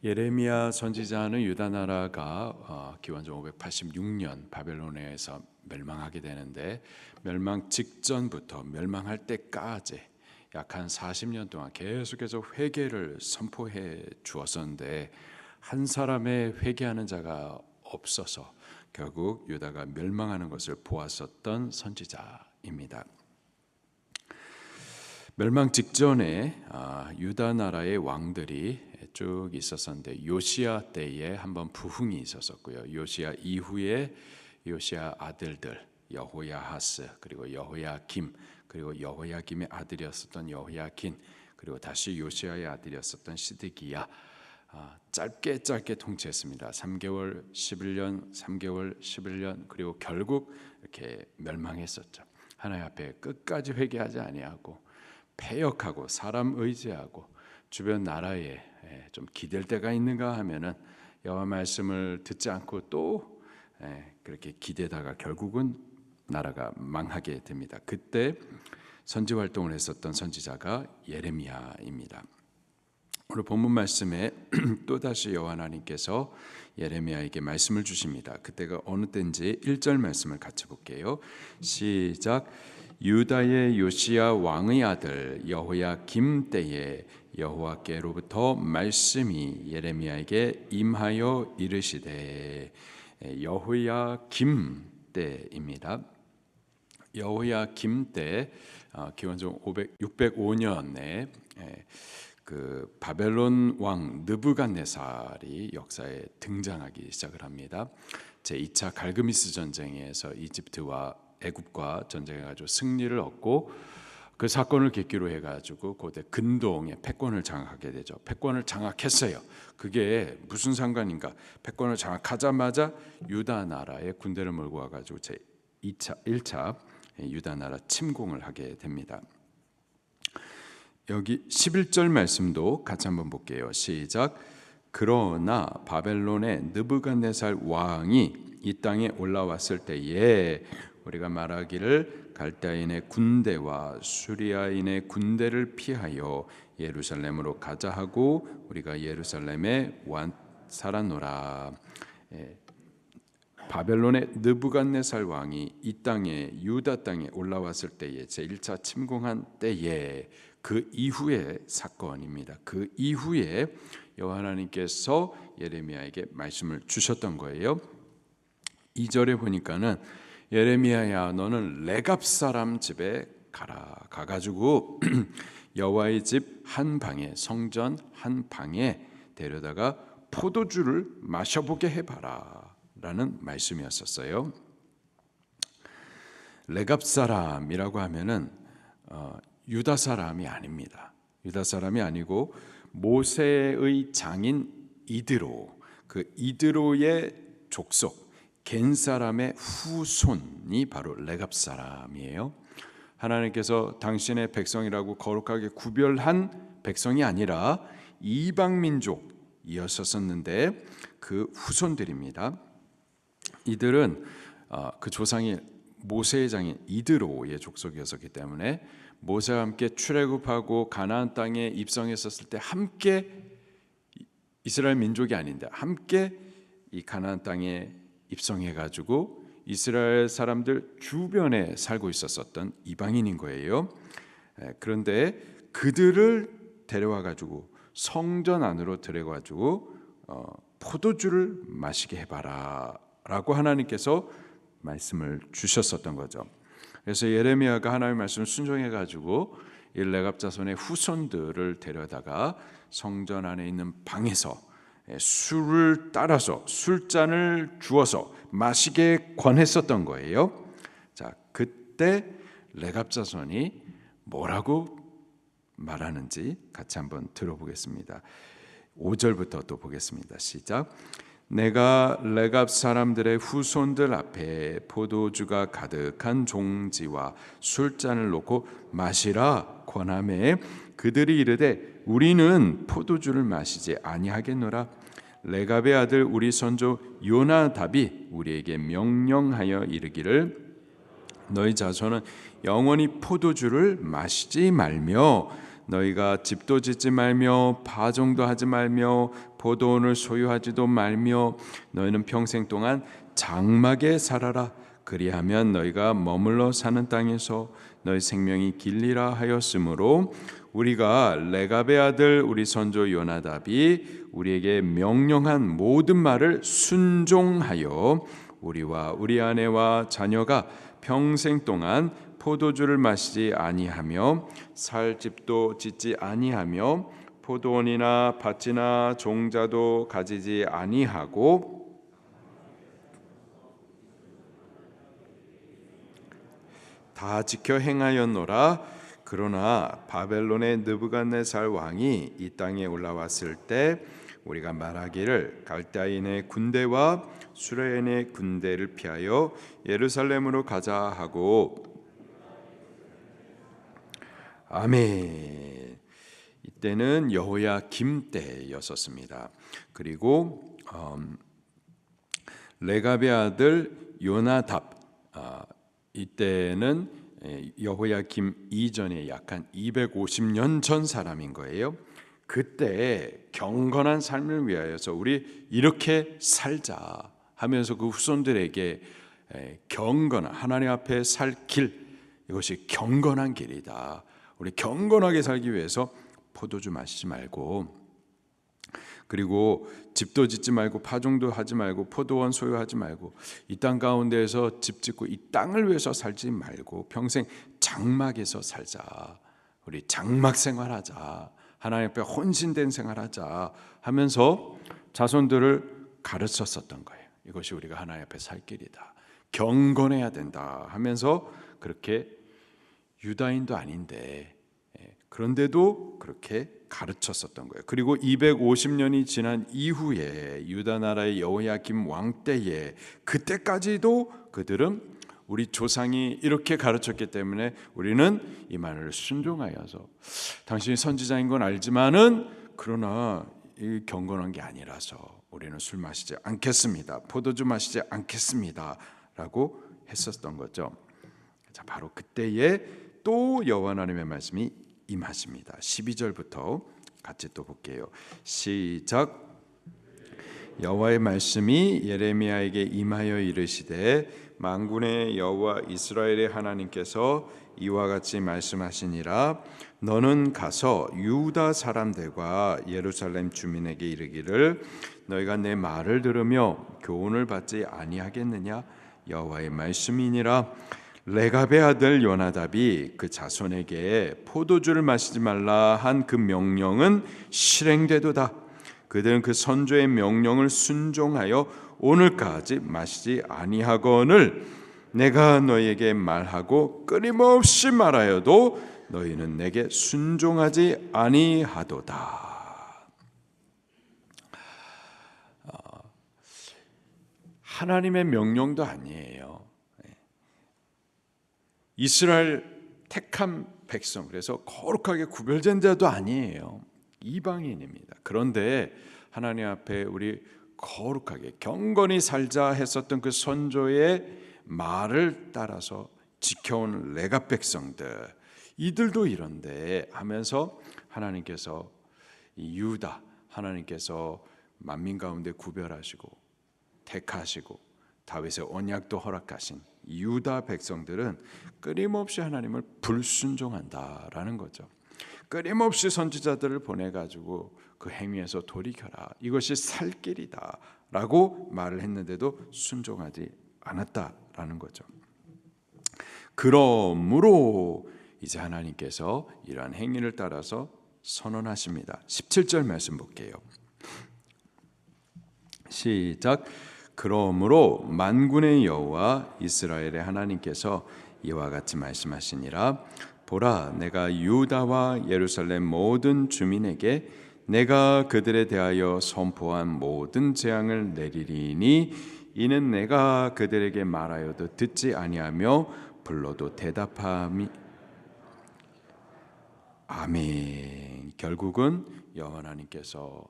예레미야 선지자는 유다 나라가 기원전 586년 바벨론에서 멸망하게 되는데, 멸망 직전부터 멸망할 때까지 약 한 40년 동안 계속해서 회개를 선포해 주었었는데, 한 사람의 회개하는 자가 없어서 결국 유다가 멸망하는 것을 보았었던 선지자입니다. 멸망 직전에 유다 나라의 왕들이 쭉 있었었는데, 요시야 때에 한번 부흥이 있었었고요. 요시야 이후에 요시야 아들들 여호야하스, 그리고 여호야김, 그리고 여호야김의 아들이었었던 여호야긴, 그리고 다시 요시야의 아들이었었던 시드기야, 짧게 통치했습니다. 3개월 11년, 3개월 11년, 그리고 결국 이렇게 멸망했었죠. 하나님 앞에 끝까지 회개하지 아니하고 패역하고 사람 의지하고 주변 나라에 좀 기댈 때가 있는가 하면은 여호와 말씀을 듣지 않고 또 그렇게 기대다가 결국은 나라가 망하게 됩니다. 그때 선지 활동을 했었던 선지자가 예레미야입니다. 오늘 본문 말씀에 또다시 여호와 하나님께서 예레미야에게 말씀을 주십니다. 그때가 어느 때인지 1절 말씀을 같이 볼게요. 시작. 유다의 요시야 왕의 아들 여호야김 때에 여호와께로부터 말씀이 예레미야에게 임하여 이르시되, 여호야김 때입니다. 여호야김 때 기원전 605년에 그 바벨론 왕 느부갓네살이 역사에 등장하기 시작을 합니다. 제2차 갈그미스 전쟁에서 이집트와 애굽과 전쟁해가지고 승리를 얻고, 그 사건을 계기로 해가지고 고대 근동의 패권을 장악하게 되죠. 패권을 장악했어요. 그게 무슨 상관인가? 패권을 장악하자마자 유다 나라의 군대를 몰고 와가지고 제2차 1차 유다 나라 침공을 하게 됩니다. 여기 11절 말씀도 같이 한번 볼게요. 시작. 그러나 바벨론의 느부갓네살 왕이 이 땅에 올라왔을 때에 우리가 말하기를 갈대아인의 군대와 수리아인의 군대를 피하여 예루살렘으로 가자 하고 우리가 예루살렘에 살았노라. 바벨론의 느부갓네살 왕이 이 땅에 유다 땅에 올라왔을 때에 제1차 침공한 때에 그 이후의 사건입니다. 그 이후에 여호와 하나님께서 예레미야에게 말씀을 주셨던 거예요. 2절에 보니까는 예레미야야 너는 레갑 사람 집에 가가지고 여호와의 집 한 방에, 성전 한 방에 데려다가 포도주를 마셔보게 해봐라 라는 말씀이었었어요. 레갑 사람이라고 하면은 유다 사람이 아닙니다. 유다 사람이 아니고 모세의 장인 이드로, 그 이드로의 족속 겐 사람의 후손이 바로 레갑 사람이에요. 하나님께서 당신의 백성이라고 거룩하게 구별한 백성이 아니라 이방 민족이었었는데 그 후손들입니다. 이들은 그 조상이 모세의 장인 이드로의 족속이었기 때문에 모세와 함께 출애굽하고 가나안 땅에 입성했었을 때 함께 이스라엘 민족이 아닌데 함께 이 가나안 땅에 입성해가지고 이스라엘 사람들 주변에 살고 있었던 이방인인 거예요. 그런데 그들을 데려와가지고 성전 안으로 데려가지고 포도주를 마시게 해봐라 라고 하나님께서 말씀을 주셨었던 거죠. 그래서 예레미야가 하나님의 말씀을 순종해가지고 이 레갑 자손의 후손들을 데려다가 성전 안에 있는 방에서 술을 따라서 술잔을 주어서 마시게 권했었던 거예요. 자, 그때 레갑 자손이 뭐라고 말하는지 같이 한번 들어보겠습니다. 5절부터 또 보겠습니다. 시작. 내가 레갑 사람들의 후손들 앞에 포도주가 가득한 종지와 술잔을 놓고 마시라 권하매 그들이 이르되 우리는 포도주를 마시지 아니하겠노라. 레갑의 아들 우리 선조 요나답이 우리에게 명령하여 이르기를 너희 자손은 영원히 포도주를 마시지 말며 너희가 집도 짓지 말며 파종도 하지 말며 포도원을 소유하지도 말며 너희는 평생 동안 장막에 살아라. 그리하면 너희가 머물러 사는 땅에서 너희 생명이 길리라 하였으므로 우리가 레갑의 아들 우리 선조 요나답이 우리에게 명령한 모든 말을 순종하여 우리와 우리 아내와 자녀가 평생 동안 포도주를 마시지 아니하며 살 집도 짓지 아니하며 포도원이나 밭이나 종자도 가지지 아니하고 다 지켜 행하였노라. 그러나 바벨론의 느부갓네살 왕이 이 땅에 올라왔을 때 우리가 말하기를 갈대아인의 군대와 수레인의 군대를 피하여 예루살렘으로 가자 하고 아멘. 이때는 여호야김 때였었습니다. 그리고 레갑의 아들 요나답 이때는 여호야김 이전에 약 한 250년 전 사람인 거예요. 그때 경건한 삶을 위하여서 우리 이렇게 살자 하면서 그 후손들에게 경건한 하나님 앞에 살 길, 이것이 경건한 길이다. 우리 경건하게 살기 위해서 포도주 마시지 말고, 그리고 집도 짓지 말고 파종도 하지 말고 포도원 소유하지 말고 이 땅 가운데에서 집 짓고 이 땅을 위해서 살지 말고 평생 장막에서 살자. 우리 장막 생활하자. 하나님 앞에 헌신된 생활하자 하면서 자손들을 가르쳤었던 거예요. 이것이 우리가 하나님 앞에 살 길이다. 경건해야 된다 하면서 그렇게 유다인도 아닌데 그런데도 그렇게 가르쳤었던 거예요. 그리고 250년이 지난 이후에 유다 나라의 여호야김 왕 때에 그때까지도 그들은 우리 조상이 이렇게 가르쳤기 때문에 우리는 이 말을 순종하여서 당신이 선지자인 건 알지만은 그러나 이 경건한 게 아니라서 우리는 술 마시지 않겠습니다. 포도주 마시지 않겠습니다. 라고 했었던 거죠. 자, 바로 그때에 또 여호와 하나님의 말씀이 임하십니다. 12절부터 같이 또 볼게요. 시작. 여호와의 말씀이 예레미야에게 임하여 이르시되 만군의 여호와 이스라엘의 하나님께서 이와 같이 말씀하시니라. 너는 가서 유다 사람들과 예루살렘 주민에게 이르기를 너희가 내 말을 들으며 교훈을 받지 아니하겠느냐. 여호와의 말씀이니라. 레갑의 아들 요나답이 그 자손에게 포도주를 마시지 말라 한 그 명령은 실행되도다. 그들은 그 선조의 명령을 순종하여 오늘까지 마시지 아니하거늘 내가 너희에게 말하고 끊임없이 말하여도 너희는 내게 순종하지 아니하도다. 하나님의 명령도 아니에요. 이스라엘 택한 백성, 그래서 거룩하게 구별된 자도 아니에요. 이방인입니다. 그런데 하나님 앞에 우리 거룩하게 경건히 살자 했었던 그 선조의 말을 따라서 지켜온 레갑 백성들, 이들도 이런데 하면서 하나님께서 이 유다, 하나님께서 만민 가운데 구별하시고 택하시고 다윗의 언약도 허락하신 유다 백성들은 끊임없이 하나님을 불순종한다라는 거죠. 끊임없이 선지자들을 보내가지고 그 행위에서 돌이켜라, 이것이 살 길이다라고 말을 했는데도 순종하지 않았다라는 거죠. 그러므로 이제 하나님께서 이러한 행위를 따라서 선언하십니다. 17절 말씀 볼게요. 시작. 그러므로 만군의 여호와 이스라엘의 하나님께서 이와 같이 말씀하시니라. 보라, 내가 유다와 예루살렘 모든 주민에게 내가 그들에 대하여 선포한 모든 재앙을 내리리니 이는 내가 그들에게 말하여도 듣지 아니하며 불러도 대답함이. 아멘. 결국은 여호와 하나님께서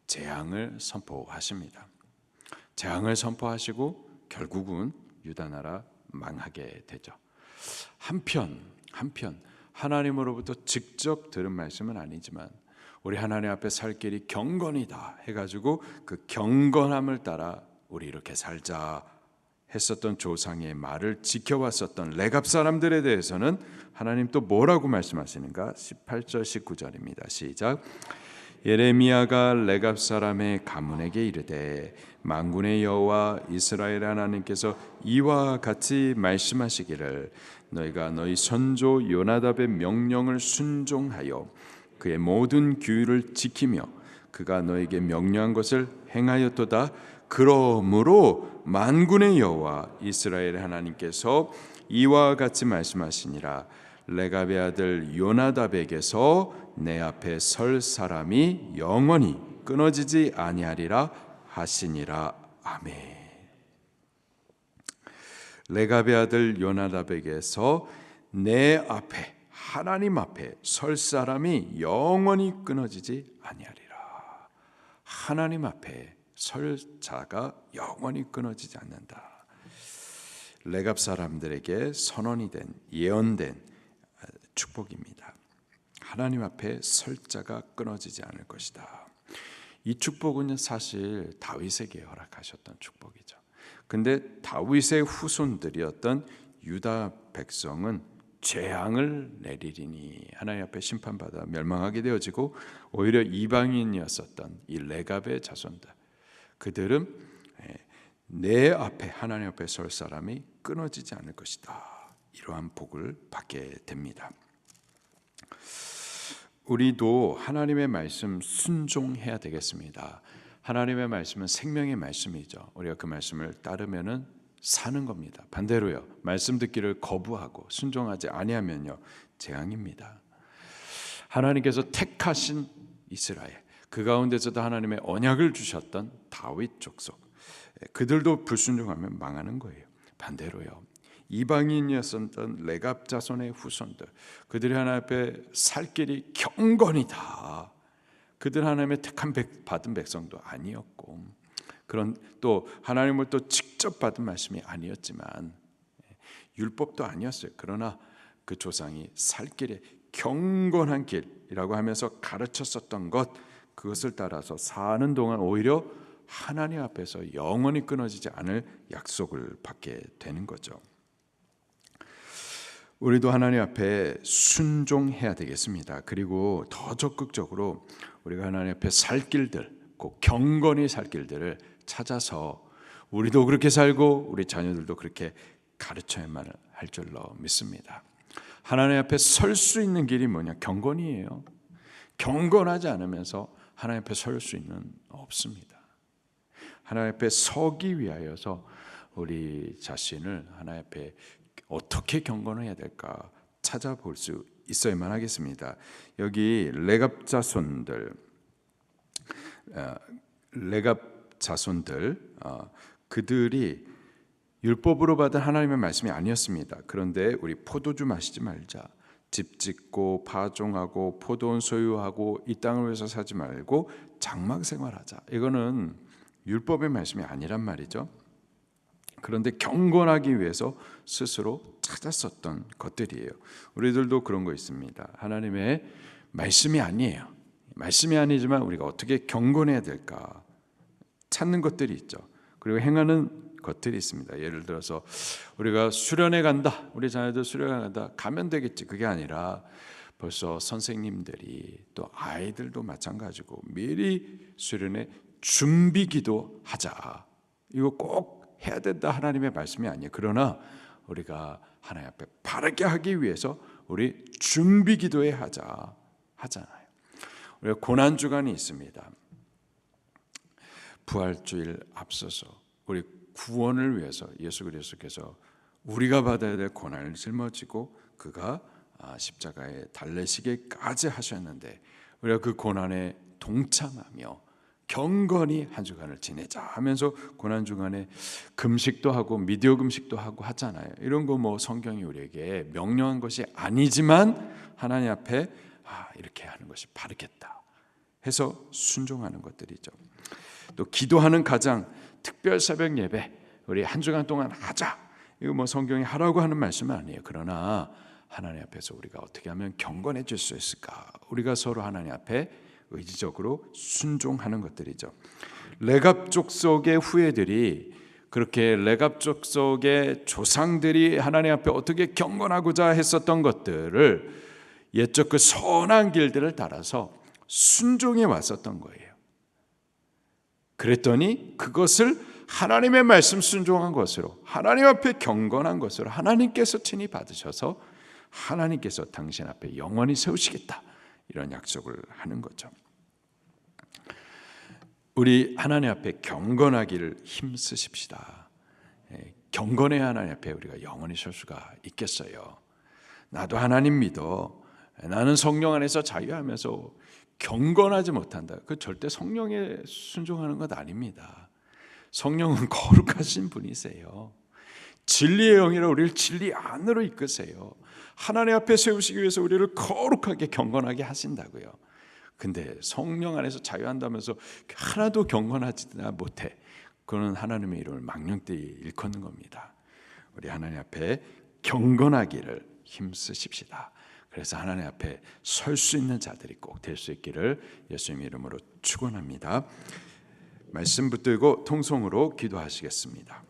재앙을 선포하십니다. 재앙을 선포하시고 결국은 유다 나라 망하게 되죠. 한편 하나님으로부터 직접 들은 말씀은 아니지만 우리 하나님 앞에 살 길이 경건이다 해가지고 그 경건함을 따라 우리 이렇게 살자 했었던 조상의 말을 지켜왔었던 레갑 사람들에 대해서는 하나님 또 뭐라고 말씀하시는가? 18절 19절입니다. 시작. 예레미야가 레갑 사람의 가문에게 이르되 만군의 여호와 이스라엘 하나님께서 이와 같이 말씀하시기를 너희가 너희 선조 요나답의 명령을 순종하여 그의 모든 규율을 지키며 그가 너에게 명령한 것을 행하였도다. 그러므로 만군의 여호와 이스라엘 하나님께서 이와 같이 말씀하시니라. 레갑의 아들 요나답에게서 내 앞에 설 사람이 영원히 끊어지지 아니하리라 하시니라. 아멘. 레갑의 아들 요나답에게서 내 앞에 하나님 앞에 설 사람이 영원히 끊어지지 아니하리라. 하나님 앞에 설 자가 영원히 끊어지지 않는다. 레갑 사람들에게 선언이 된 예언된 축복입니다. 하나님 앞에 설 자가 끊어지지 않을 것이다. 이 축복은 사실 다윗에게 허락하셨던 축복이죠. 근데 다윗의 후손들이었던 유다 백성은 재앙을 내리리니 하나님 앞에 심판받아 멸망하게 되어지고 오히려 이방인이었었던 이 레갑의 자손들, 그들은 내 앞에 하나님 앞에 설 사람이 끊어지지 않을 것이다. 이러한 복을 받게 됩니다. 우리도 하나님의 말씀 순종해야 되겠습니다. 하나님의 말씀은 생명의 말씀이죠. 우리가 그 말씀을 따르면은 사는 겁니다. 반대로요, 말씀 듣기를 거부하고 순종하지 아니하면요 재앙입니다. 하나님께서 택하신 이스라엘, 그 가운데서도 하나님의 언약을 주셨던 다윗 족속, 그들도 불순종하면 망하는 거예요. 반대로요, 이방인이었던 레갑 자손의 후손들, 그들이 하나님 앞에 살 길이 경건이다. 그들 하나님의 택한 받은 백성도 아니었고, 그런 또 하나님을 또 직접 받은 말씀이 아니었지만 율법도 아니었어요. 그러나 그 조상이 살 길에 경건한 길이라고 하면서 가르쳤었던 것, 그것을 따라서 사는 동안 오히려 하나님 앞에서 영원히 끊어지지 않을 약속을 받게 되는 거죠. 우리도 하나님 앞에 순종해야 되겠습니다. 그리고 더 적극적으로 우리가 하나님 앞에 살 길들, 꼭 경건히 살 길들을 찾아서 우리도 그렇게 살고 우리 자녀들도 그렇게 가르쳐야만 할 줄로 믿습니다. 하나님 앞에 설 수 있는 길이 뭐냐? 경건이에요. 경건하지 않으면서 하나님 앞에 설 수 있는 없습니다. 하나님 앞에 서기 위하여서 우리 자신을 하나님 앞에 어떻게 경건해야 될까 찾아볼 수 있어야만 하겠습니다. 여기 레갑 자손들 그들이 율법으로 받은 하나님의 말씀이 아니었습니다. 그런데 우리 포도주 마시지 말자, 집 짓고 파종하고 포도원 소유하고 이 땅을 위해서 사지 말고 장막 생활하자, 이거는 율법의 말씀이 아니란 말이죠. 그런데 경건하기 위해서 스스로 찾았었던 것들이에요. 우리들도 그런 거 있습니다. 하나님의 말씀이 아니에요. 말씀이 아니지만 우리가 어떻게 경건해야 될까 찾는 것들이 있죠. 그리고 행하는 것들이 있습니다. 예를 들어서 우리가 수련회 간다, 우리 자녀들 수련회 간다, 가면 되겠지. 그게 아니라 벌써 선생님들이 또 아이들도 마찬가지고 미리 수련회 준비기도 하자. 이거 꼭 해야 된다 하나님의 말씀이 아니에요. 그러나 우리가 하나님 앞에 바르게 하기 위해서 우리 준비기도에 하잖아요. 우리가 고난주간이 있습니다. 부활주일 앞서서 우리 구원을 위해서 예수 그리스도께서 우리가 받아야 될 고난을 짊어지고 그가 십자가에 달리시기까지 하셨는데 우리가 그 고난에 동참하며 경건히 한 주간을 지내자 하면서 고난주간에 금식도 하고 미디어 금식도 하고 하잖아요. 이런 거 뭐 성경이 우리에게 명령한 것이 아니지만 하나님 앞에 이렇게 하는 것이 바르겠다 해서 순종하는 것들이죠. 또 기도하는 가장, 특별 새벽 예배 우리 한 주간 동안 하자, 이거 뭐 성경이 하라고 하는 말씀은 아니에요. 그러나 하나님 앞에서 우리가 어떻게 하면 경건해질 수 있을까? 우리가 서로 하나님 앞에 의지적으로 순종하는 것들이죠. 레갑 족속의 후예들이 그렇게 레갑 족속의 조상들이 하나님 앞에 어떻게 경건하고자 했었던 것들을 옛적 그 선한 길들을 따라서 순종해 왔었던 거예요. 그랬더니 그것을 하나님의 말씀 순종한 것으로, 하나님 앞에 경건한 것으로 하나님께서 친히 받으셔서 하나님께서 당신 앞에 영원히 세우시겠다, 이런 약속을 하는 거죠. 우리 하나님 앞에 경건하기를 힘쓰십시다. 경건해야 하나님 앞에 우리가 영원히 설 수가 있겠어요. 나도 하나님 믿어, 나는 성령 안에서 자유하면서 경건하지 못한다. 그 절대 성령에 순종하는 것 아닙니다. 성령은 거룩하신 분이세요. 진리의 영이라 우리를 진리 안으로 이끄세요. 하나님 앞에 세우시기 위해서 우리를 거룩하게 경건하게 하신다고요. 근데 성령 안에서 자유한다면서 하나도 경건하지 못해, 그거는 하나님의 이름을 망령되이 일컫는 겁니다. 우리 하나님 앞에 경건하기를 힘쓰십시다. 그래서 하나님 앞에 설 수 있는 자들이 꼭 될 수 있기를 예수님의 이름으로 축원합니다. 말씀 붙들고 통성으로 기도하시겠습니다.